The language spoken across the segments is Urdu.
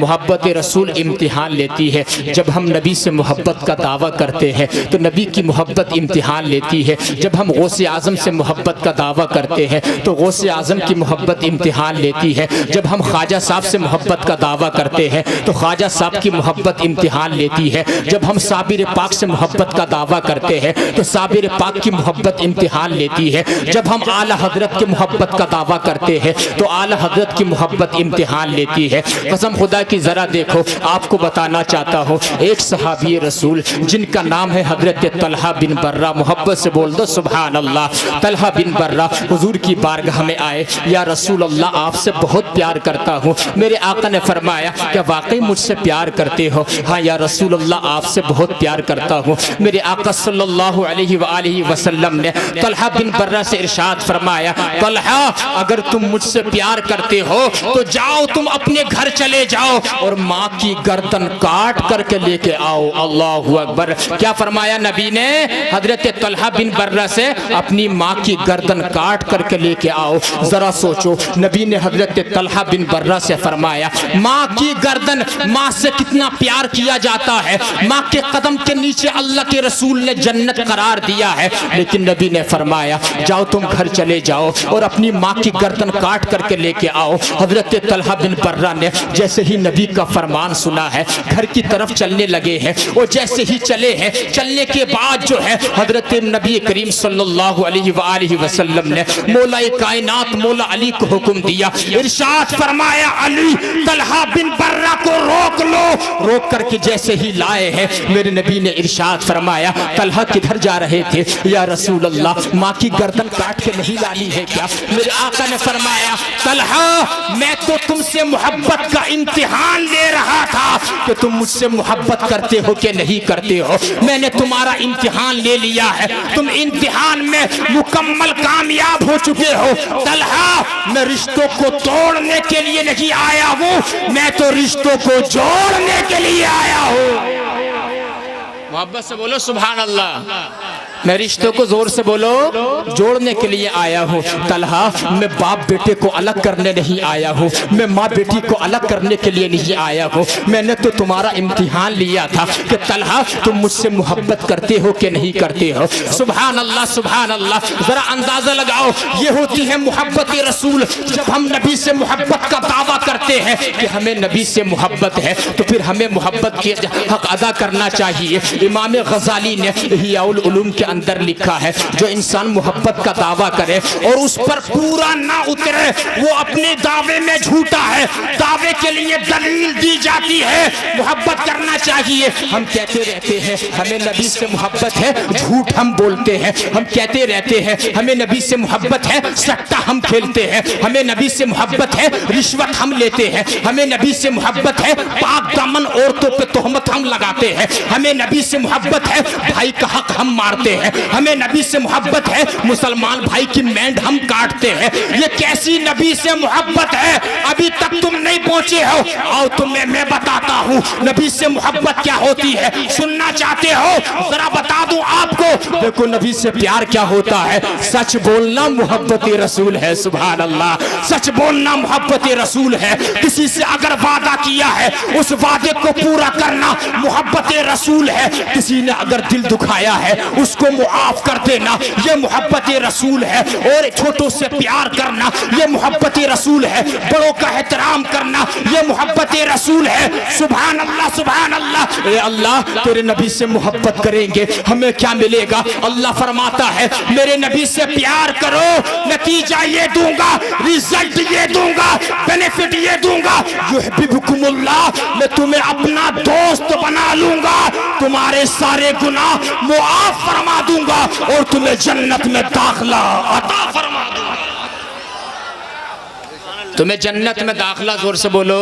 محبت رسول امتحان لیتی ہے۔ جب ہم نبی سے محبت کا دعویٰ کرتے ہیں تو نبی کی محبت امتحان لیتی ہے۔ جب ہم غوث اعظم سے محبت کا دعویٰ کرتے ہیں تو غوث اعظم کی محبت امتحان لیتی ہے۔ جب ہم خواجہ صاحب سے محبت کا دعویٰ کرتے ہیں تو خواجہ صاحب کی محبت امتحان لیتی ہے۔ جب ہم صابر پاک سے محبت کا دعویٰ کرتے ہیں تو صابر پاک کی محبت امتحان لیتی ہے۔ جب ہم اعلی حضرت کے محبت کا دعویٰ کرتے ہیں تو اعلی حضرت کی محبت امتحان لیتی ہے۔ قسم خدا کی ذرا دیکھو، آپ کو بتانا چاہتا ہوں، ایک صحابی رسول جن کا نام ہے حضرت طلحہ بن برہ، محبت سے بول دو سبحان اللہ۔ طلحہ بن برہ حضور کی بارگاہ میں آئے، یا رسول اللہ آپ سے بہت پیار کرتا ہوں۔ میرے آقا نے فرمایا کہ واقعی مجھ سے پیار کرتے ہو؟ ہاں یا رسول اللہ آپ سے بہت پیار کرتا ہوں۔ میرے آقا صلی اللہ علیہ وآلہ وسلم نے طلحہ بن برہ سے ارشاد فرمایا، طلحہ اگر تم مجھ سے پیار کرتے ہو تو جاؤ، تم اپنے گھر چلے جاؤ اور ماں کی گردن کاٹ کر کے لے کے آؤ۔ اللہ اکبر! کیا فرمایا نبی نے؟ حضرت طلحہ بن برہ سے اپنی ماں کی گردن کاٹ کر کے لے کے آؤ۔ ذرا سوچو، نبی نے حضرت طلحہ بن برہ سے فرمایا ماں کی گردن، ماں سے کتنا پیار کیا جاتا ہے، ماں کے قدم کے نیچے اللہ کے رسول نے جنت قرار دیا ہے، لیکن نبی نے فرمایا جاؤ تم گھر چلے جاؤ اور اپنی ماں کی گردن کاٹ کر کے لے کے آؤ۔ حضرت طلحہ بن برہ نے جیسے ہی نبی کا فرمان سنا ہے گھر کی طرف چلنے لگے ہیں، اور جیسے ہی چلے ہیں، چلنے کے بعد جو ہے حضرت نبی کریم صلی اللہ علیہ وآلہ وسلم نے مولا کائنات مولا علی کو حکم دیا، ارشاد فرمایا علی طلحہ بن برہ کو روک لو۔ روک کر کے جیسے ہی لائے ہیں، میرے نبی نے ارشاد فرمایا طلحہ کدھر جا رہے تھے یا رسول اللہ؟ ماں کی گردن کاٹ کے نہیں لانی ہے کیا؟ میرے آقا نے فرمایا طلحہ میں تو تم سے محبت کا امتحان لے رہا تھا کہ تم مجھ سے محبت کرتے ہو کہ نہیں کرتے ہو۔ میں نے تمہارا امتحان لے لیا ہے، تم امتحان میں مکمل کامیاب ہو چکے ہو۔ طلحہ میں رشتوں کو توڑنے کے لیے نہیں آیا ہوں، میں تو رشتوں کو جوڑنے کے لیے آیا ہوں۔ محبت سے بولو سبحان اللہ۔ میں رشتوں کو زور سے بولو جوڑنے کے لیے آیا ہوں۔ طلحہ میں باپ بیٹے کو الگ کرنے نہیں آیا ہوں، میں ماں بیٹی کو الگ کرنے کے لیے نہیں آیا ہوں۔ میں نے تو تمہارا امتحان لیا تھا کہ طلحہ تم مجھ سے محبت کرتے ہو کہ نہیں کرتے ہو۔ سبحان اللہ سبحان اللہ! ذرا اندازہ لگاؤ، یہ ہوتی ہے محبت رسول۔ جب ہم نبی سے محبت کا دعویٰ کرتے ہیں کہ ہمیں نبی سے محبت ہے تو پھر ہمیں محبت کے حق ادا کرنا چاہیے۔ امام غزالی نے احیاء العلوم کے اندر لکھا ہے جو انسان محبت کا دعویٰ کرے اور اس پر پورا نہ اترے وہ اپنے دعوے میں جھوٹا ہے۔ دعوے کے لیے دلیل دی جاتی ہے، محبت کرنا چاہیے۔ ہم کہتے رہتے ہیں ہمیں نبی سے محبت ہے، جھوٹ ہم بولتے ہیں۔ ہم کہتے رہتے ہیں ہمیں نبی سے محبت ہے، سٹہ ہم کھیلتے ہیں۔ ہمیں نبی سے محبت ہے، رشوت ہم لیتے ہیں۔ ہمیں نبی سے محبت ہے، پاک دامن عورتوں پہ تہمت ہم لگاتے ہیں۔ ہمیں نبی سے محبت ہے، بھائی کا حق ہم مارتے ہیں۔ ہمیں نبی سے محبت ہے، مسلمان بھائی کی مینڈ ہم کاٹتے ہیں۔ یہ کیسی نبی سے محبت ہے؟ ابھی تک تم نہیں پہنچے ہو، آؤ تمہیں میں بتاتا ہوں نبی سے محبت کیا ہوتی ہے۔ سننا چاہتے ہو؟ ذرا بتا دوں آپ کو، دیکھو نبی سے پیار کیا ہوتا ہے۔ سچ بولنا محبت رسول ہے، سبحان اللہ! سچ بولنا محبت رسول ہے۔ کسی سے اگر وعدہ کیا ہے اس وعدے کو پورا کرنا محبت رسول ہے۔ کسی نے اگر دل دکھایا ہے اس کو معاف کر دینا یہ محبت رسول ہے۔ اور چھوٹوں سے پیار کرنا یہ محبت رسول ہے۔ بڑوں کا احترام کرنا یہ محبت رسول ہے۔ سبحان اللہ سبحان اللہ! اے اللہ تیرے نبی سے محبت کریں گے ہمیں کیا ملے گا؟ اللہ فرماتا ہے میرے نبی سے پیار کرو، نتیجہ یہ دوں گا، ریزلٹ یہ دوں گا، بینیفٹ یہ دوں گا، یحببکم اللہ، میں تمہیں اپنا دوست بنا لوں گا، تمہارے سارے گناہ معاف فرما دوں گا اور تمہیں جنت میں داخلہ عطا فرما دوں گا۔ تمہیں جنت میں داخلہ زور سے بولو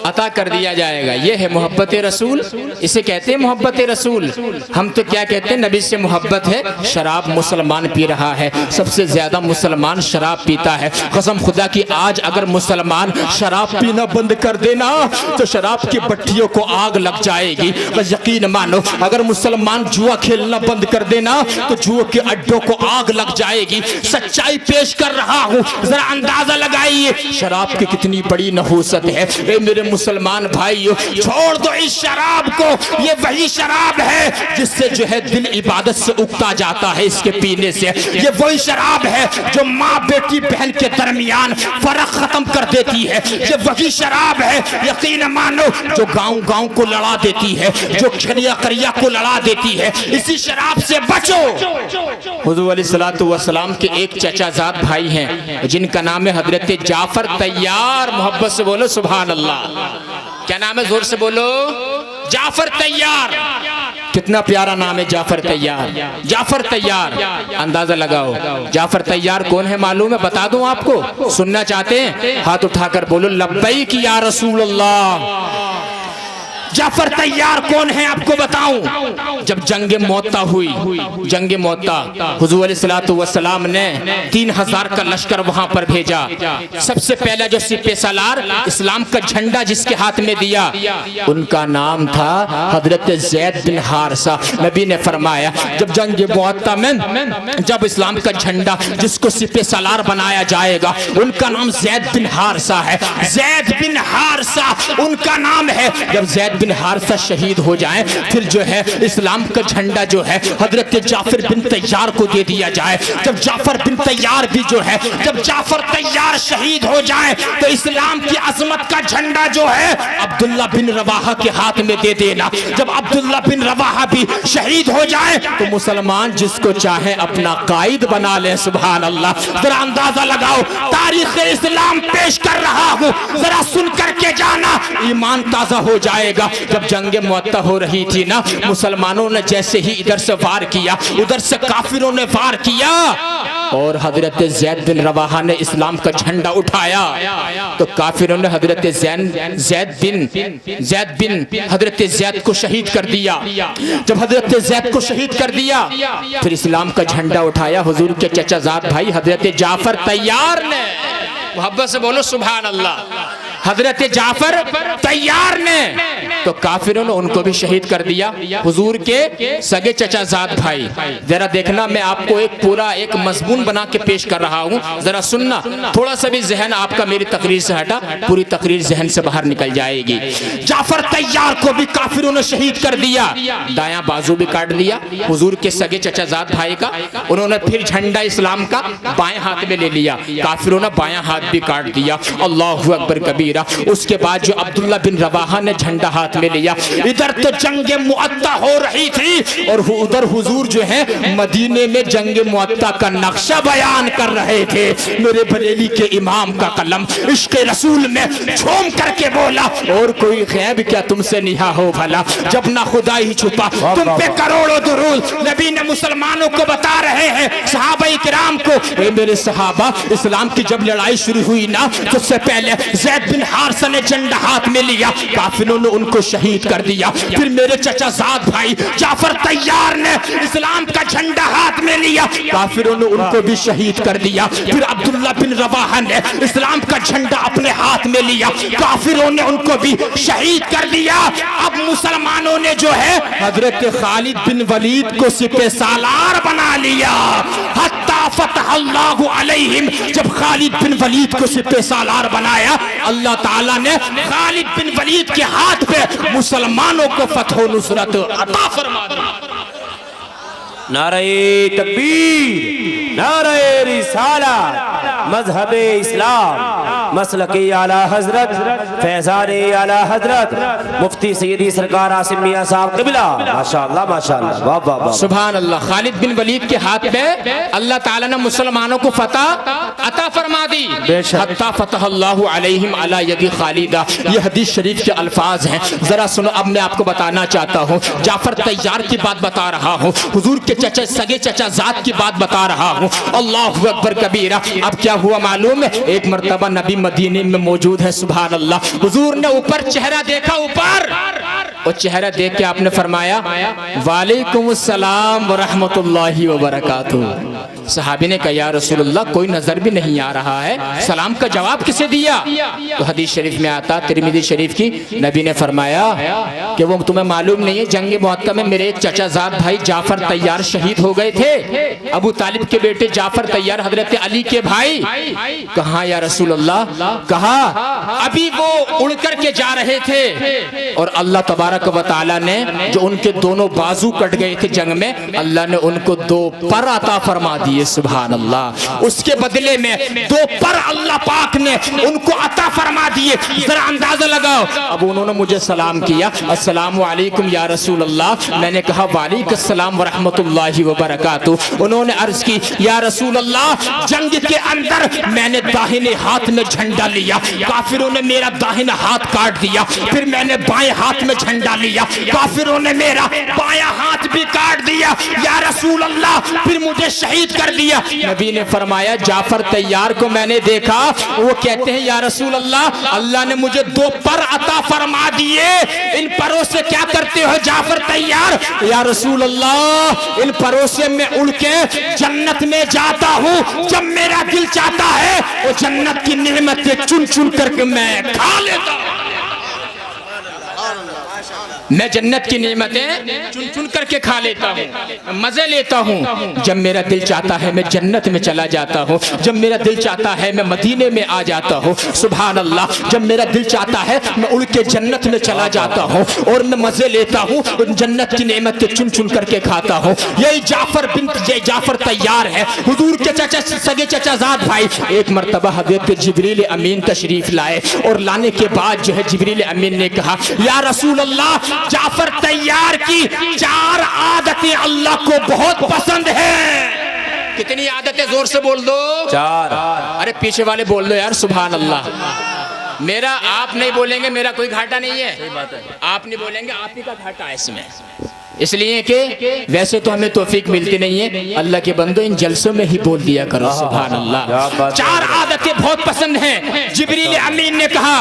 عطا کر دیا جائے گا۔ یہ ہے محبت رسول، اسے کہتے ہیں محبت رسول۔ ہم تو کیا کہتے ہیں؟ نبی سے محبت ہے، شراب مسلمان پی رہا ہے، سب سے زیادہ مسلمان شراب پیتا ہے۔ قسم خدا کی آج اگر مسلمان شراب پینا بند کر دینا تو شراب کی بٹیوں کو آگ لگ جائے گی۔ بس یقین مانو اگر مسلمان جوا کھیلنا بند کر دینا تو جوا کے اڈوں کو آگ لگ جائے گی۔ سچائی پیش کر رہا ہوں، ذرا اندازہ لگائیے بتائیے شراب کی کتنی بڑی نحوست ہے۔ اے میرے مسلمان بھائیو، چھوڑ دو اس شراب کو، یہ وہی شراب ہے جس سے جو ہے دل عبادت سے اکتا جاتا ہے اس کے پینے سے۔ یہ وہی شراب ہے جو ماں بیٹی بہن کے درمیان فرق ختم کر دیتی ہے۔ یہ وہی شراب ہے یقین مانو جو گاؤں گاؤں کو لڑا دیتی ہے، جو قريہ قريہ کو لڑا دیتی ہے۔ اسی شراب سے بچو۔ حضور علیہ السلام کے ایک چچا زاد بھائی ہیں جن کا نام ہے حضرت جعفر طیار۔ محبت سے بولو سبحان اللہ۔ کیا نام ہے؟ زور سے بولو۔ جعفر طیار۔ کتنا پیارا نام ہے جعفر طیار۔ جعفر طیار، اندازہ لگاؤ جعفر طیار کون ہے معلوم ہے؟ بتا دوں آپ کو؟ سننا چاہتے ہیں؟ ہاتھ اٹھا کر بولو لبیک یا رسول اللہ۔ جعفر طیار کون ہے آپ کو بتاؤں؟ جب جنگ موتا ہوئی، جنگ موتا، حضور علیہ السلام نے 3000 کا لشکر وہاں پر بھیجا۔ سب سے پہلا جو سپہ سالار اسلام کا جھنڈا جس کے ہاتھ میں دیا ان کا نام تھا حضرت زید بن حارثہ۔ نبی نے فرمایا جب جنگ موتا میں جب اسلام کا جھنڈا جس کو سپہ سالار بنایا جائے گا ان کا نام زید بن حارثہ ہے۔ زید بن حارثہ ان کا نام ہے۔ جب زید بن حارثہ شہید ہو جائیں پھر جو ہے اسلام کا جھنڈا جو ہے حضرت جعفر بن طیار کو دے دیا جائے۔ جب جعفر بن طیار بھی جو ہے جب جعفر طیار شہید ہو جائیں تو اسلام کی عظمت کا جھنڈا جو ہے عبداللہ بن رواحہ کے ہاتھ میں دے دینا۔ جب عبداللہ بن رواحہ بھی شہید ہو جائیں تو مسلمان جس کو چاہے اپنا قائد بنا لیں۔ سبحان اللہ۔ ذرا اندازہ لگاؤ، تاریخ اسلام پیش کر رہا ہوں، ذرا سن کر کے جانا، ایمان تازہ ہو جائے گا۔ جب جنگ معطا ہو رہی تھی نا، مسلمانوں نے جیسے ہی ادھر سے وار کیا ادھر سے کافروں نے وار کیا اور حضرت زید بن رواحہ نے اسلام کا جھنڈا اٹھایا تو کافروں نے حضرت حضرت زید کو شہید کر دیا۔ جب حضرت زید کو شہید کر دیا پھر اسلام کا جھنڈا اٹھایا حضور کے چچا زاد بھائی حضرت جعفر طیار نے۔ محبت سے بولو سبحان اللہ۔ حضرت جعفر طیار نے تو کافروں نے ان کو بھی شہید کر دیا۔ حضور کے سگے چچا زاد بھائی، ذرا دیکھنا میں آپ کو ایک پورا ایک مضمون بنا کے پیش کر رہا ہوں، ذرا سننا، تھوڑا سا بھی ذہن آپ کا میری تقریر سے ہٹا، پوری تقریر ذہن سے باہر نکل جائے گی۔ جعفر طیار کو بھی کافروں نے شہید کر دیا، دایاں بازو بھی کاٹ دیا حضور کے سگے چچا زاد بھائی کا۔ انہوں نے پھر جھنڈا اسلام کا بائیں ہاتھ میں لے لیا، کافروں نے بایاں ہاتھ بھی کاٹ دیا۔ اللہ اکبر کبیرہ۔ اس کے بعد جو عبداللہ بن رواحہ نے جھنڈا ہاتھ میں لیا، ادھر تو جنگ معطا ہو رہی تھی اور ادھر حضور جو ہے مدینے میں جنگ معطا کا نقشہ بیان کر رہے تھے۔ میرے بریلی کے امام کا قلم عشق رسول میں جھوم کر کے بولا، اور کوئی غیب کیا تم سے نہا ہو بھلا، جب نہ خدا ہی چھپا تم پہ کروڑوں درود۔ نبی نے مسلمانوں کو بتا رہے ہیں، صحابہ کرام کو، اے میرے صحابہ، اسلام کی جب لڑائی شروع ہوئی نا تو اس سے پہلے زید بن حارثہ نے جھنڈا ہاتھ میں لیا، کافروں نے ان کو شہید کر دیا۔ پھر میرے چچا زاد بھائی جعفر طیار نے اسلام کا جھنڈا ہاتھ میں لیا، کافروں نے ان کو بھی شہید کر دیا۔ پھر عبداللہ بن رواحہ نے اسلام کا جھنڈا اپنے ہاتھ میں لیا، کافروں نے ان کو بھی شہید کر دیا۔ اب مسلمانوں نے جو ہے حضرت خالد بن ولید کو سپہ سالار بنا لیا۔ حتی فتح اللہ علیہم، جب خالد بن ولید کو سپہ سالار بنایا اللہ تعالیٰ نے خالد بن ولید کے ہاتھ پہ مسلمانوں کو فتح و نصرت عطا فرما دی۔ نعرہ تکبیر، نعرہ رسالت، مذہب اسلام، مسلک اعلیٰ حضرت، فیضان اعلیٰ حضرت مفتی سیدی سرکار عاصم میاں صاحب قبلہ، ماشاءاللہ ماشاءاللہ، واہ واہ واہ، سبحان اللہ۔ خالد بن ولید کے ہاتھ پہ اللہ تعالیٰ نے مسلمانوں کو فتح عطا فرما دی۔ حتی فتح اللہ علیہم علی ید خالدہ، یہ حدیث شریف کے الفاظ ہیں، ذرا سنو۔ اب میں آپ کو بتانا چاہتا ہوں، جعفر طیار کی بات بتا رہا ہوں، حضور کے سگے چچا ذات کی بات بتا رہا ہوں۔ اللہ اکبر کبیرہ۔ اب کیا ہوا معلوم ہے؟ ایک مرتبہ نبی مدینے میں موجود ہے، سبحان اللہ، حضور نے اوپر چہرہ دیکھا، اوپر اور چہرہ دیکھ کے آپ نے فرمایا وعلیکم السلام ورحمت اللہ وبرکاتہ۔ صحابی نے کہا یا رسول اللہ کوئی نظر بھی نہیں آ رہا ہے، سلام کا جواب کسے دیا؟ تو حدیث شریف میں آتا ترمذی شریف کی، نبی نے فرمایا کہ وہ تمہیں معلوم نہیں ہے جنگ مؤتہ میں میرے ایک چچا زاد بھائی جعفر طیار شہید ہو گئے تھے، ابو طالب کے بیٹے جعفر طیار حضرت علی کے بھائی۔ کہاں یا رسول اللہ؟ کہا ابھی وہ اڑ کر کے جا رہے تھے اور اللہ تبارک و تعالی نے جو ان کے دونوں بازو کٹ گئے تھے جنگ میں، اللہ نے ان کو 2 پر عطا فرما دیے، سبحان اللہ۔ اس کے بدلے میں 2 پر اللہ پاک نے ان کو عطا فرما دیے۔ ذرا اندازہ لگاؤ، اب انہوں نے مجھے سلام کیا، السلام علیکم یا رسول اللہ، میں نے کہا وعلیکم السلام ورحمۃ اللہ وبرکاتہ۔ انہوں نے عرض کی یا رسول اللہ جنگ کے اندر میں نے داہنے ہاتھ میں جھنڈا لیا، کافروں نے میرا داہنا ہاتھ کاٹ دیا، پھر میں نے بائیں ہاتھ میں جھنڈا لیا، کافروں نے میرا بایاں ہاتھ بھی کاٹ دیا، یا رسول اللہ پھر مجھے شہید کر دیا۔ نبی نے فرمایا جعفر طیار کو میں نے دیکھا، وہ کہتے ہیں یا رسول اللہ اللہ نے مجھے 2 پر عطا فرما دیے، ان پروں سے کیا کرتے ہو جعفر طیار؟ یا رسول اللہ ان پروں سے میں اڑ کے جنت میں جاتا ہوں، جب میرا دل چاہتا ہے وہ جنت کی نعمتیں چن چن کر کے میں کھا لیتا ہوں، میں جنت کی نعمتیں چن چن کر کے کھا لیتا ہوں، مزے لیتا ہوں۔ جب میرا دل چاہتا ہے میں جنت میں چلا جاتا ہوں، جب میرا دل چاہتا ہے میں مدینے میں آ جاتا ہوں، سبحان اللہ، جب میرا دل چاہتا ہے میں اڑ کے جنت میں چلا جاتا ہوں اور میں مزے لیتا ہوں، جنت کی نعمتیں چن چن کر کے کھاتا ہوں۔ یہی جعفر طیار ہے، حضور کے چچا سگے چچا زاد بھائی۔ ایک مرتبہ حضرت جبریل امین تشریف لائے اور لانے کے بعد جو ہے جبریل امین نے کہا یا رسول اللہ جعفر طیار کی 4 عادتیں اللہ کو بہت پسند ہیں۔ کتنی عادتیں؟ زور سے بول دو۔ 4۔ ارے پیچھے والے بول دو یار، سبحان اللہ۔ میرا آپ نہیں بولیں گے میرا کوئی گھاٹا نہیں ہے، آپ نہیں بولیں گے آپ ہی کا گھاٹا ہے اس میں، اس لیے کہ ویسے تو ہمیں توفیق ملتی نہیں ہے، اللہ کے بندو ان جلسوں میں ہی بول دیا کرو، سبحان اللہ۔ 4 عادتیں بہت پسند ہیں۔ جبریل امین نے کہا،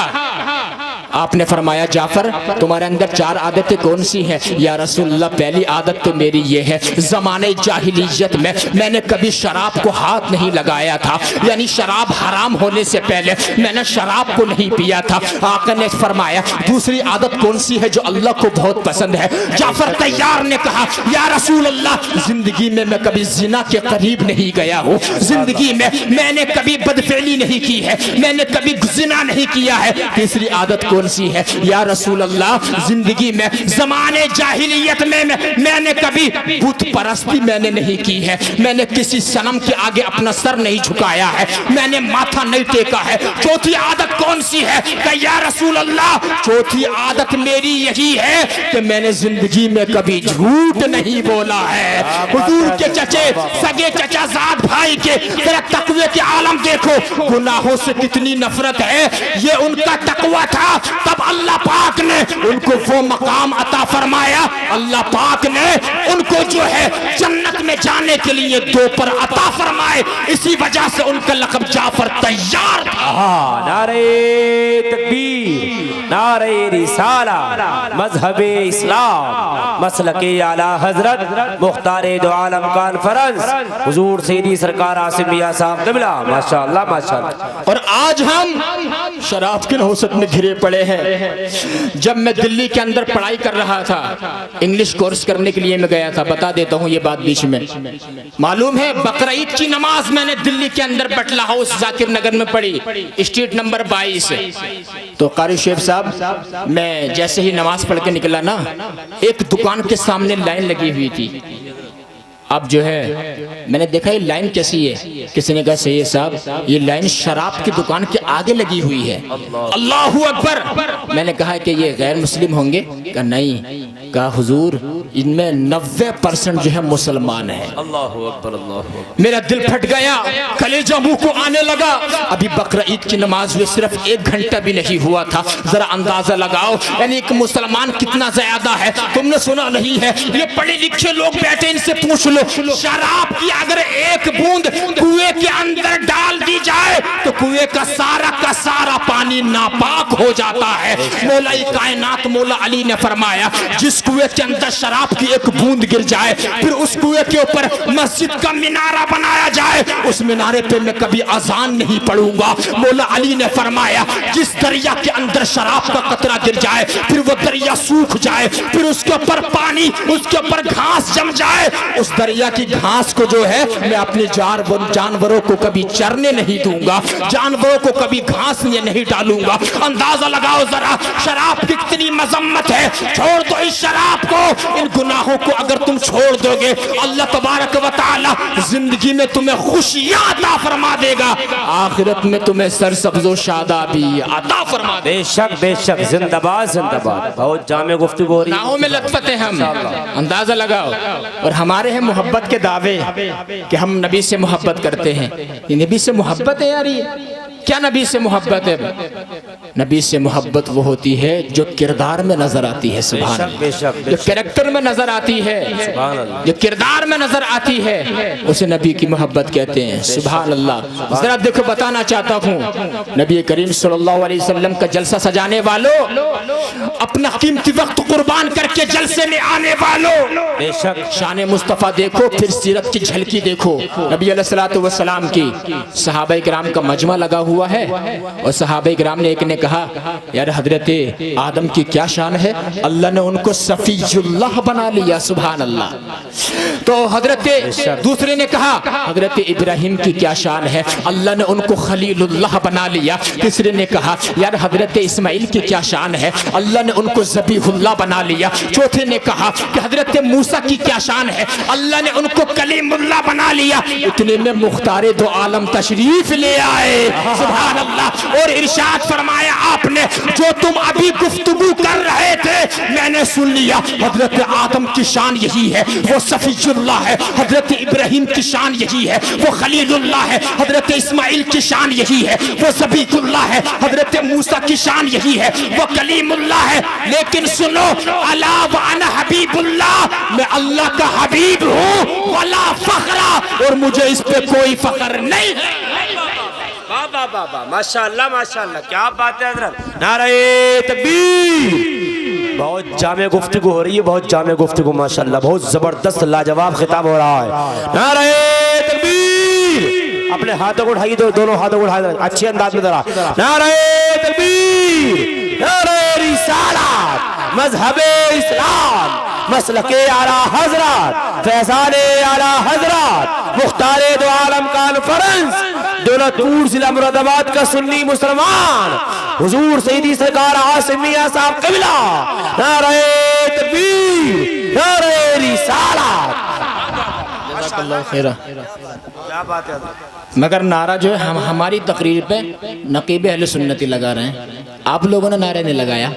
آپ نے فرمایا جعفر تمہارے اندر 4 عادتیں کون سی ہیں؟ یا رسول اللہ پہلی عادت تو میری یہ ہے، زمانے جاہلیت میں نے کبھی شراب کو ہاتھ نہیں لگایا تھا، یعنی شراب حرام ہونے سے پہلے میں نے شراب کو نہیں پیا تھا۔ آقا نے فرمایا دوسری عادت کون سی ہے جو اللہ کو بہت پسند ہے؟ جعفر طیار نے کہا یا رسول اللہ زندگی میں کبھی زنا کے قریب نہیں گیا ہوں، زندگی میں نے کبھی بدفعلی نہیں کی ہے، میں نے کبھی زنا نہیں کیا ہے۔ تیسری عادت کون سی ہے؟ یا رسول اللہ زندگی میں زمانے جاہلیت میں نے کبھی بت پرستی میں نے نہیں کی ہے، میں نے کسی صنم کے آگے اپنا سر نہیں جھکایا ہے، میں نے ماتھا نہیں ٹیکا ہے۔ چوتھی عادت کون سی ہے؟ کہ یا رسول اللہ چوتھی عادت میری یہی ہے کہ میں نے زندگی میں کبھی جھوٹ نہیں بولا ہے۔ حضور کے چچے سگے چچا زاد بھائی کے ذرا تقوی کے عالم دیکھو، گناہوں سے کتنی نفرت ہے، یہ ان کا تقوی تھا، تب اللہ پاک نے ان کو وہ مقام عطا فرمایا، اللہ پاک نے ان کو جو ہے جنت میں جانے کے لیے 2 پر عطا فرمائے، اسی وجہ سے ان کا لقب جعفر طیار تھا۔ نعرہ تکبیر، نعرہ رسالہ، مذہب اسلام، مسلک اعلی حضرت مختار دو عالم کانفرنس حضور سیدی سرکار عاصم میاں صاحب قبلہ، ماشاءاللہ ماشاءاللہ۔ اور آج ہم شراب کی نحوست میں گھرے پڑے ہیں۔ جب میں دلی کے اندر پڑھائی کر رہا تھا، انگلش کورس کرنے کے لیے میں گیا تھا، بتا دیتا ہوں یہ بات بیچ میں، معلوم ہے بقرعید کی نماز میں نے دلی کے اندر بٹلہ ہاؤس ذاکر نگر میں پڑھی، اسٹریٹ نمبر 22۔ تو قاری شیخ صاحب میں جیسے ہی نماز پڑھ کے نکلا نا، ایک دکان کے سامنے لائن لگی ہوئی تھی۔ اب جو ہے میں نے دیکھا یہ لائن کیسی ہے، کسی نے کہا سید صاحب یہ لائن شراب کی دکان کے آگے لگی ہوئی ہے۔ اللہ اکبر! میں نے کہا کہ یہ غیر مسلم ہوں گے؟ کہا نہیں۔ کہا حضور ان میں 90% جو ہے مسلمان ہیں۔ اللہ اکبر اللہ اکبر! میرا دل پھٹ گیا، کلیجہ منہ کو آنے لگا۔ ابھی بقرعید کی نماز میں صرف 1 گھنٹہ بھی نہیں ہوا تھا، ذرا اندازہ لگاؤ یعنی ایک مسلمان کتنا زیادہ ہے۔ تم نے سنا نہیں ہے، یہ پڑھے لکھے لوگ بیٹھے، ان سے پوچھ لو شراب کی اگر ایک بوند کنویں کے اندر ڈال دی جائے تو کنویں کا سارا پانی ناپاک ہو جاتا ہے۔ مولا کائنات مولا علی نے فرمایا جس کنویں کے اندر شراب کی ایک بوند گر جائے پھر اس کنویں کے اوپر مسجد کا مینارہ بنایا جائے اس مینارے پہ میں کبھی اذان نہیں پڑھوں گا۔ مولا علی نے فرمایا جس دریا کے اندر شراب کا قطرہ گر جائے پھر وہ دریا سوکھ جائے پھر اس کے اوپر پانی اس کے اوپر گھاس جم جائے اس دریا کی گھاس کو جو ہے میں اپنے جانوروں کو کبھی چرنے نہیں دوں گا، جانوروں کو کبھی گھاس میں نہیں ڈالوں گا۔ اندازہ لگاؤ ذرا شراب کی کتنی مذمت ہے، چھوڑ دو اس شراب کو، ان گناہوں کو اگر تم چھوڑ دو گے اللہ تبارک و تعالی زندگی میں تمہیں خوشیاں عطا فرما دے گا، آخرت میں تمہیں سرسبز و شادابی عطا فرما دے گا۔ بے شک زندہ باد زندہ باد، بہت جامع گفتگو ہو رہی ہے۔ گناہوں میں لطفت ہے ہم، اندازہ لگاؤ، اور ہمارے ہیں محبت کے دعوے کہ ہم نبی سے محبت کرتے ہیں۔ یہ نبی سے محبت ہے یار، یہ کیا نبی سے محبت ہے؟ نبی سے محبت وہ ہوتی ہے جو کردار میں نظر آتی ہے، سبحان اللہ، جو کریکٹر میں نظر آتی ہے، جو کردار میں نظر آتی ہے اسے نبی کی محبت کہتے ہیں، سبحان اللہ۔ ذرا دیکھو بتانا چاہتا ہوں نبی کریم صلی اللہ علیہ وسلم کا جلسہ سجانے والوں، اپنا قیمتی وقت قربان کر کے جلسے میں آنے والوں، بے شک شان مصطفیٰ دیکھو، پھر سیرت کی جھلکی دیکھو۔ نبی علیہ الصلوۃ والسلام کی صحابہ کرام کا مجمع لگا ہوا ہے اور صحابہ کرام نے ایک نے کہا یار حضرت آدم کی کیا شان ہے، اللہ نے ان کو صفی اللہ بنا لیا، سبحان اللہ۔ تو حضرت دوسرے نے کہا حضرت ابراہیم کی کیا شان ہے، اللہ نے ان کو خلیل اللہ بنا لیا۔ تیسرے نے کہا یار حضرت اسماعیل کی کیا شان ہے، اللہ نے ان کو ذبیح اللہ بنا لیا۔ چوتھے نے کہا کہ حضرت موسیٰ کی کیا شان ہے، اللہ نے ان کو کلیم اللہ بنا لیا۔ اتنے میں مختار دو عالم تشریف لے آئے، سبحان اللہ، اور ارشاد فرمایا آپ نے جو تم ابھی گفتگو کر رہے تھے میں نے سن لیا۔ حضرت آدم کی شان یہی ہے، وہ صفی اللہ ہے۔ حضرت ابراہیم کی شان یہی ہے، وہ خلیل اللہ ہے۔ حضرت اسماعیل کی شان یہی ہے، وہ ذبیح اللہ ہے۔ حضرت موسیٰ کی شان یہی ہے، وہ کلیم اللہ ہے۔ لیکن سنو، الا وانا حبیب اللہ، میں اللہ کا حبیب ہوں، ولا فخر، اور مجھے اس پہ کوئی فخر نہیں ہے۔ ماشاءاللہ کیا بات ہے حضرت، نعرہ تکبیر۔ بہت جامع گفتگو ہو رہی ہے، بہت جامع گفتگو، ماشاءاللہ بہت زبردست لاجواب خطاب ہو رہا ہے۔ نعرہ تکبیر، اپنے ہاتھوں کو اٹھائیے، دونوں ہاتھوں کو اٹھائیے اچھے انداز میں ذرا۔ نعرہ تکبیر، نعرہ رسالت، مذہب اسلام، مسلک اعلیٰ حضرات، فیضان اعلیٰ حضرات، مختار دو عالم کانفرنس، دولت پور ضلع مراد آباد کا سنی مسلمان، حضور سیدی سرکار عاصم میاں صاحب قبلہ، نعرہ تکبیر، نعرہ رسالت۔ جزاک اللہ خیرہ۔ مگر نعرہ جو ہے ہماری تقریر پہ نقیب اہل سنتی لگا رہے ہیں، آپ لوگوں نے نعرہ نہیں لگایا۔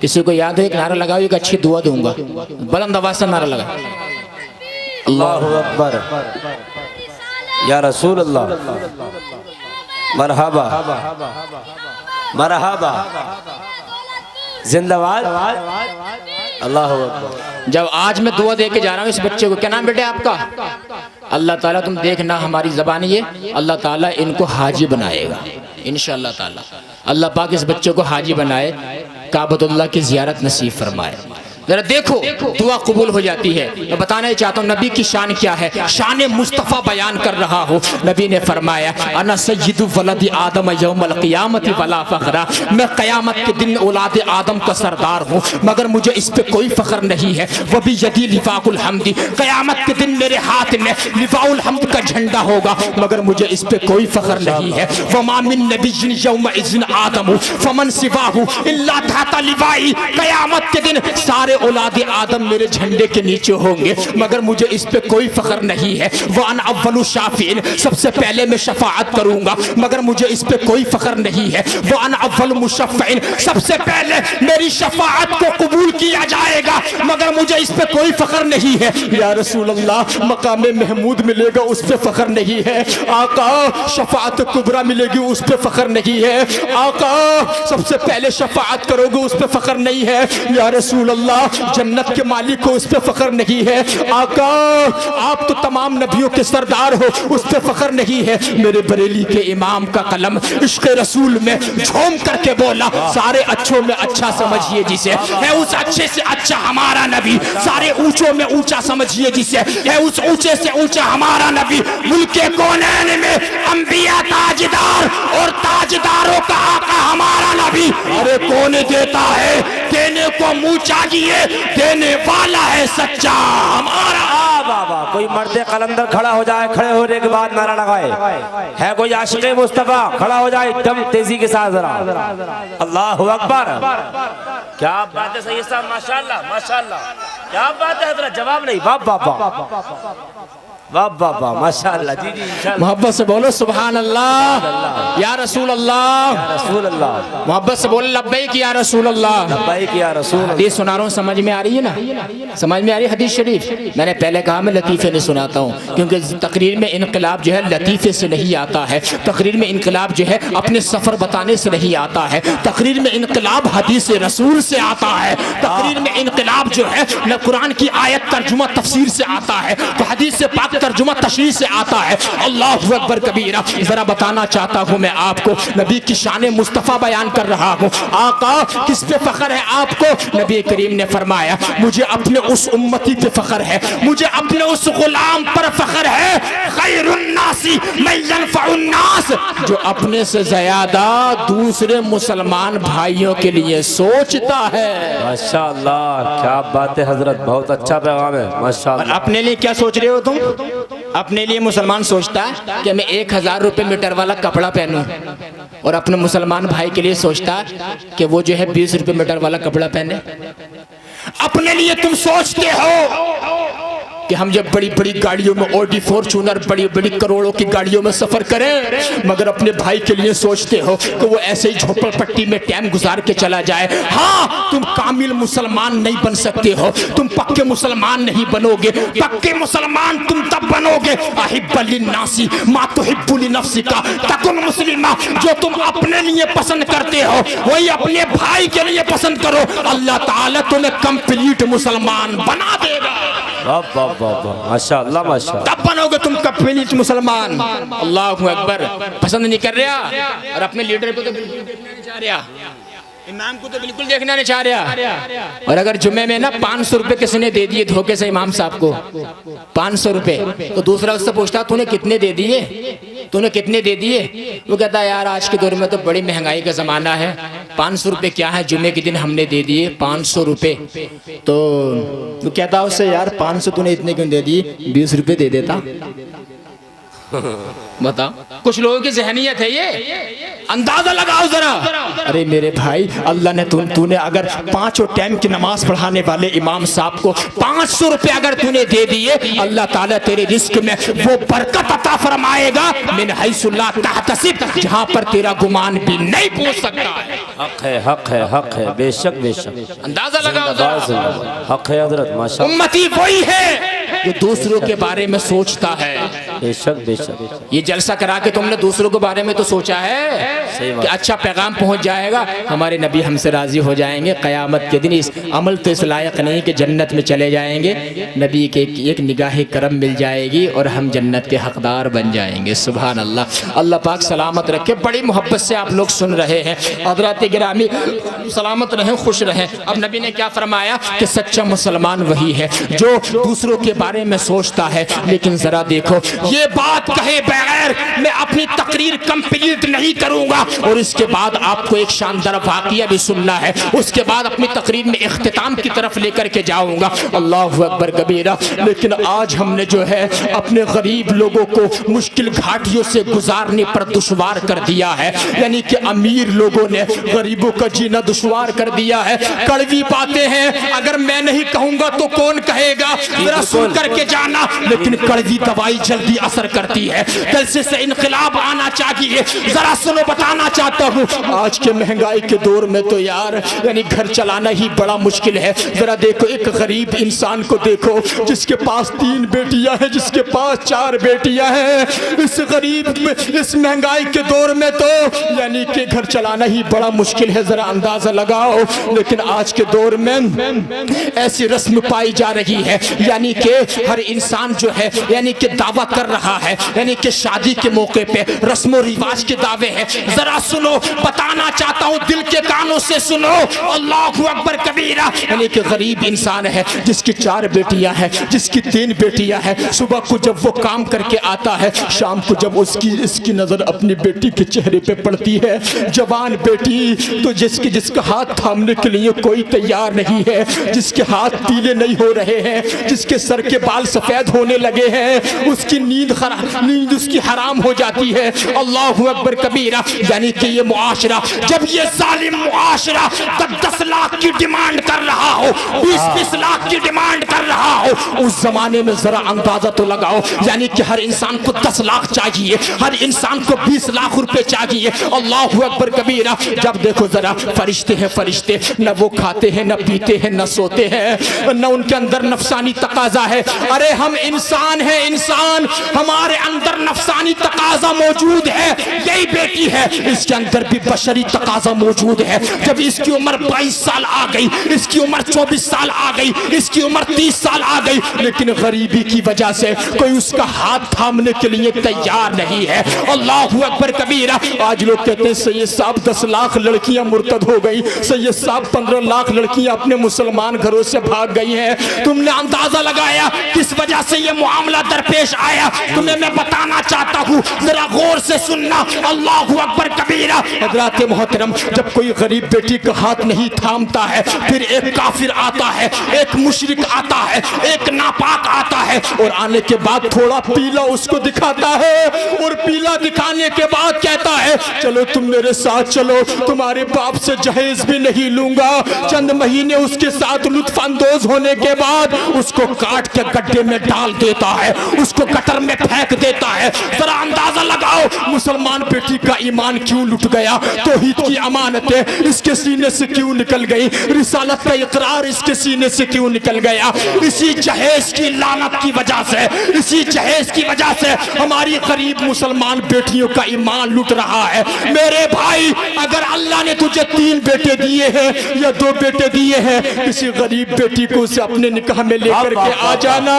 کسی کو یاد ہو ایک نعرہ لگاؤ، ایک اچھی دعا دوں گا، بلند آواز سے نعرہ لگا۔ اللہ اکبر، یا رسول اللہ، مرحبا مرحبا، زندہ باد، اللہ اکبر۔ جب آج میں دعا دے کے جا رہا ہوں اس بچے کو، کیا نام بیٹے آپ کا؟ اللہ تعالیٰ تم دیکھنا ہماری زبان یہ، اللہ تعالیٰ ان کو حاجی بنائے گا انشاءاللہ تعالیٰ۔ اللہ پاک اس بچے کو حاجی بنائے، کعبۃ اللہ کی زیارت نصیب فرمائے۔ ذرا دیکھو دعا قبول ہو جاتی ہے۔ میں بتانا چاہتا ہوں نبی کی شان کیا ہے، شان مصطفیٰ بیان کر رہا ہوں۔ نبی نے فرمایا انا سید ولد آدم یوم القیامت ولا فخر، میں قیامت کے دن اولاد آدم کا سردار ہوں مگر مجھے اس پہ کوئی فخر نہیں ہے۔ وبیدی لواء الحمد، قیامت کے دن میرے ہاتھ میں لواء الحمد کا جھنڈا ہوگا مگر مجھے اس پہ کوئی فخر نہیں ہے۔ وما من نبی یومئذ آدم فمن سواہ الا تحت لوائی، قیامت کے دن سارے اولاد آدم میرے جھنڈے کے نیچے ہوں گے مگر مجھے اس پہ کوئی فخر نہیں ہے۔ وَأَنَا أَوَّلُ شَافِعٍ، سب سے پہلے میں شفاعت کروں گا مگر مجھے اس پہ کوئی فخر نہیں ہے۔ وَأَنَا أَوَّلُ مُشَفَّعٍ، سب سے پہلے میری شفاعت کو قبول کیا جائے گا مگر مجھے اس پہ کوئی فخر نہیں ہے۔ یا رسول اللہ، مقام محمود ملے گا اس پہ فخر نہیں ہے۔ آقا شفاعت کبریٰ ملے گی اس پہ فخر نہیں ہے۔ آقا سب سے پہلے شفاعت کرو گے اس پہ فخر نہیں ہے۔ یا رسول اللہ، اللہ جنت کے مالک کو اس پہ فخر نہیں ہے؟ آقا آپ تو تمام نبیوں کے سردار ہو، اس پہ فخر نہیں ہے؟ میرے بریلی کے امام کا قلم عشق رسول میں جھوم کر کے بولا، سارے اچھوں میں اچھا سمجھیے جسے، ہے اس اچھے سے اچھا ہمارا نبی، سارے اونچوں میں اونچا سمجھیے جسے، ہے اس اونچے سے اونچا ہمارا نبی، ملک کونین میں انبیاء تاجدار اور تاجداروں کا آقا ہمارا نبی۔ ارے کون دیتا ہے؟ دینے کو منہ چاہیے، دینے والا ہے سچا ہمارا۔ بابا کوئی مرد قلندر کھڑا ہو جائے، کھڑے ہونے کے بعد نعرہ لگائے، ہے کوئی عاشق مصطفیٰ کھڑا ہو جائے دم تیزی کے ساتھ ذرا، اللہ اکبر۔ کیا بات ہے سید صاحب، ماشاءاللہ ماشاءاللہ، کیا بات ہے حضرت، جواب نہیں، واہ واہ واہ واہ واہ واہ ماشاءاللہ، جی جی انشاءاللہ، محبت سے بولو سبحان اللہ یا رسول اللہ، رسول اللہ، محبت سے بولو لبیک یا رسول اللہ۔ لبیک یا رسول اللہ۔ حدیث سنا رہا ہوں، سمجھ میں آ رہی ہے نا؟ سمجھ میں آ رہی ہے حدیث شریف؟ میں نے پہلے کہا میں لطیفے نہیں سناتا ہوں، کیونکہ تقریر میں انقلاب جو ہے لطیفے سے نہیں آتا ہے، تقریر میں انقلاب جو ہے اپنے سفر بتانے سے نہیں آتا ہے، تقریر میں انقلاب حدیث رسول سے آتا ہے، تقریر میں انقلاب جو ہے نہ قرآن کی آیت ترجمہ تفسیر سے آتا ہے، تو حدیث سے پاک ترجمہ تشریح سے آتا ہے۔ اللہ اکبر کبیرہ۔ ذرا بتانا چاہتا ہوں میں آپ کو، نبی کی شان مصطفیٰ بیان کر رہا ہوں۔ آقا کس پہ فخر ہے آپ کو؟ نبی کریم نے فرمایا مجھے اپنے اس امتی پہ فخر ہے، مجھے اپنے اس غلام پر فخر ہے، خیر الناس من ينفع الناس، جو اپنے سے زیادہ دوسرے مسلمان بھائیوں کے لیے سوچتا ہے۔ ماشاءاللہ کیا بات ہے حضرت، بہت اچھا پیغام ہے ماشاءاللہ۔ اپنے لیے کیا سوچ رہے ہو تم؟ اپنے لیے مسلمان سوچتا ہے کہ میں 1000 روپے میٹر والا کپڑا پہنوں، اور اپنے مسلمان بھائی کے لیے سوچتا ہے کہ وہ جو ہے 20 روپے میٹر والا کپڑا پہنے۔ اپنے لیے تم سوچتے ہو کہ ہم جب بڑی بڑی گاڑیوں میں اوڈی فورچونر بڑی بڑی کروڑوں کی گاڑیوں میں سفر کریں، مگر اپنے بھائی کے لیے سوچتے ہو کہ وہ ایسے ہی جھوپڑ پٹی میں ٹائم گزار کے چلا جائے۔ ہاں تم کامل مسلمان نہیں بن سکتے ہو، تم پکے مسلمان نہیں بنو گے، پکے مسلمان تم تب بنو گے احب للناس ما تحب لنفسک تکن مسلما، جو تم اپنے لیے پسند کرتے ہو وہی اپنے بھائی کے لیے پسند کرو، اللہ تعالیٰ تمہیں کمپلیٹ مسلمان بنا دے گا۔ ماشاءاللہ ماشاءاللہ، تب بنو گے تم کمپلیٹ مسلمان۔ اللہ اکبر۔ پسند نہیں کر رہا اور اپنے لیڈر کو تو بالکل دیکھنا نہیں چاہ رہا، امام کو تو بالکل دیکھنا نہیں چاہ رہا، اور اگر جمعے میں نا 500 روپے کسی نے دے دیے دھوکے سے امام صاحب کو 500 روپے، تو دوسرا اس سے پوچھتا تو نے کتنے دے دیے، تو نے کتنے دے دیے؟ وہ کہتا ہے یار آج کے دور میں تو بڑی مہنگائی کا زمانہ ہے، 500 روپے کیا ہے، جمعے کے دن ہم نے دے دیے 500 روپے۔ تو وہ کہتا ہے اس سے یار 500 تو نے اتنے کیوں دے دیے، 20 روپے دے دیتا۔ بتا کچھ لوگوں کی ذہنیت ہے یہ، اندازہ لگاؤ ذرا۔ ارے میرے بھائی اللہ نے تو نے اگر 5 ٹائم کی نماز پڑھانے والے امام صاحب کو 500 روپے اگر تو نے دے دیے، اللہ تعالیٰ تیرے رزق میں وہ برکت عطا فرمائے گا من حیث لا تحتسب، جہاں پر تیرا گمان بھی نہیں پہنچ سکتا ہے۔ حق ہے حق ہے حق ہے، بے شک بے شک، اندازہ لگاؤ ذرا۔ حق ہے حضرت ماشاءاللہ، امتی وہی ہے جو دوسروں کے بارے میں سوچتا ہے۔ بے شک بے شک۔ یہ جلسہ کرا کے تم نے دوسروں کے بارے میں تو سوچا ہے کہ اچھا پیغام پہنچ جائے گا، ہمارے نبی ہم سے راضی ہو جائیں گے قیامت کے دن، اس عمل تو اس لائق نہیں کہ جنت میں چلے جائیں گے، نبی کے ایک نگاہ کرم مل جائے گی اور ہم جنت کے حقدار بن جائیں گے۔ سبحان اللہ۔ اللہ پاک سلامت رکھے، بڑی محبت سے آپ لوگ سن رہے ہیں، حضرات گرامی سلامت رہیں، خوش رہیں۔ اب نبی نے کیا فرمایا کہ سچا مسلمان وہی ہے جو دوسروں کے بارے میں سوچتا ہے۔ لیکن ذرا دیکھو یہ بات کہے بغیر میں اپنی تقریر کمپلیٹ نہیں کروں گا، اور اس کے بعد آپ کو ایک شاندار واقعہ بھی سننا ہے، اس کے بعد اپنی تقریر میں اختتام کی طرف لے کر کے جاؤں گا۔ اللہ اکبر کبیرہ۔ لیکن آج ہم نے جو ہے اپنے غریب لوگوں کو مشکل گھاٹیوں سے گزارنے پر دشوار کر دیا ہے، یعنی کہ امیر لوگوں نے غریبوں کا جینا دشوار کر دیا ہے۔ کڑوی باتیں ہیں، اگر میں نہیں کہوں گا تو کون کہے گا، ذرا سن کر کے جانا، لیکن کڑوی دوائی جلدی اثر کرتی ہے، جلسے سے انقلاب آنا چاہیے۔ ذرا سنو، بتانا چاہتا ہوں آج کے مہنگائی کے دور میں تو یار یعنی گھر چلانا ہی بڑا مشکل ہے۔ ذرا دیکھو ایک غریب انسان کو دیکھو جس کے پاس 3 بیٹیاں ہیں، جس کے پاس 4 بیٹیاں ہیں، اس غریب اس مہنگائی کے دور میں تو یعنی کہ گھر چلانا ہی بڑا مشکل ہے، ذرا اندازہ لگاؤ۔ لیکن آج کے دور میں ایسی رسم پائی جا رہی ہے یعنی کہ ہر انسان جو ہے یعنی کہ دعویٰ کر رہا ہے یعنی کہ شادی کے موقع پہ رسم و رواج کے دعوے ہیں۔ ذرا سنو، بتانا چاہتا ہوں، دل کے کانوں سے سنو، اللہ اکبر کبیرہ، یعنی کہ غریب انسان ہے جس کی 4 بیٹیاں ہیں، جس کی 3 بیٹیاں ہیں، صبح کو جب وہ کام کر کے آتا ہے، شام کو جب اس کی نظر اپنی بیٹی کے چہرے پہ پڑتی ہے، جوان بیٹی تو جس کا ہاتھ تھامنے کے لیے کوئی تیار نہیں ہے، جس کے ہاتھ پیلے نہیں ہو رہے ہیں، جس کے سر کے بال سفید ہونے لگے ہیں، اس کی نیند اس کی حرام ہو جاتی ہے۔ اللہ اکبر کبیرہ، یعنی کہ یہ معاشرہ، جب یہ ظالم معاشرہ 10 لاکھ کی ڈیمانڈ کر رہا ہو، 20 لاکھ کی ڈیمانڈ کر رہا ہو، اس زمانے میں ذرا اندازہ تو لگاؤ یعنی کہ ہر انسان کو 10 لاکھ چاہیے، ہر انسان کو 20 لاکھ روپے چاہیے۔ اللہ اکبر کبیرہ، جب دیکھو ذرا فرشتے ہیں، فرشتے نہ وہ کھاتے ہیں، نہ پیتے ہیں، نہ سوتے ہیں، نہ ان کے اندر نفسانی تقاضا ہے۔ ارے ہم انسان ہیں، انسان، ہمارے اندر نفسانی تقاضا موجود ہے۔ یہی بیٹی ہے، اس کے اندر بھی بشری تقاضا موجود ہے۔ جب اس کی عمر 22 سال آ گئی، اس کی عمر 24 سال آ گئی، اس کی عمر 30 سال آ گئی، لیکن غریبی کی وجہ سے کوئی اس کا ہاتھ تھامنے کے لیے تیار نہیں ہے۔ اللہ اکبر کبیرہ، آج لوگ کہتے ہیں سید صاحب 10 لاکھ لڑکیاں مرتد ہو گئی، سید صاحب 15 لاکھ لڑکیاں اپنے مسلمان گھروں سے بھاگ گئی ہیں۔ تم نے اندازہ لگایا کس وجہ سے یہ معاملہ درپیش آیا؟ تمہیں میں بتانا چاہتا ہوں، ذرا غور سے سننا۔ اللہ اکبر کبیرہ، حضرات محترم، جب کوئی غریب بیٹی کا ہاتھ نہیں تھامتا ہے، پھر ایک کافر آتا ہے، ایک مشرک آتا ہے، ایک ناپاک آتا ہے، اور آنے کے بعد تھوڑا پیلا اس کو دکھاتا ہے، اور پیلا دکھانے کے بعد کہتا ہے چلو تم میرے ساتھ چلو، تمہارے باپ سے جہیز بھی نہیں لوں گا۔ چند مہینے اس کے ساتھ لطف اندوز ہونے کے بعد اس کو کاٹ کے گڈھے میں ڈال دیتا ہے، اس کو گٹر میں پھینک دیتا ہے۔ ذرا اندازہ لگاؤ مسلمان بیٹی کا ایمان کیوں لٹ گیا، توحید کی امانتیں اس کے سینے سے کیوں نکل گئی، رسالت کا اقرار اس کے سینے سے کیوں نکل گیا؟ اسی جہیز کی لعنت کی وجہ سے، اسی جہیز کی وجہ سے ہماری غریب مسلمان بیٹیوں کا ایمان لٹ رہا ہے۔ میرے بھائی، اگر اللہ نے تجھے 3 بیٹے دیے ہیں یا 2 بیٹے دیے ہیں، کسی غریب بیٹی کو اسے اپنے نکاح میں لے کر کے آ جانا،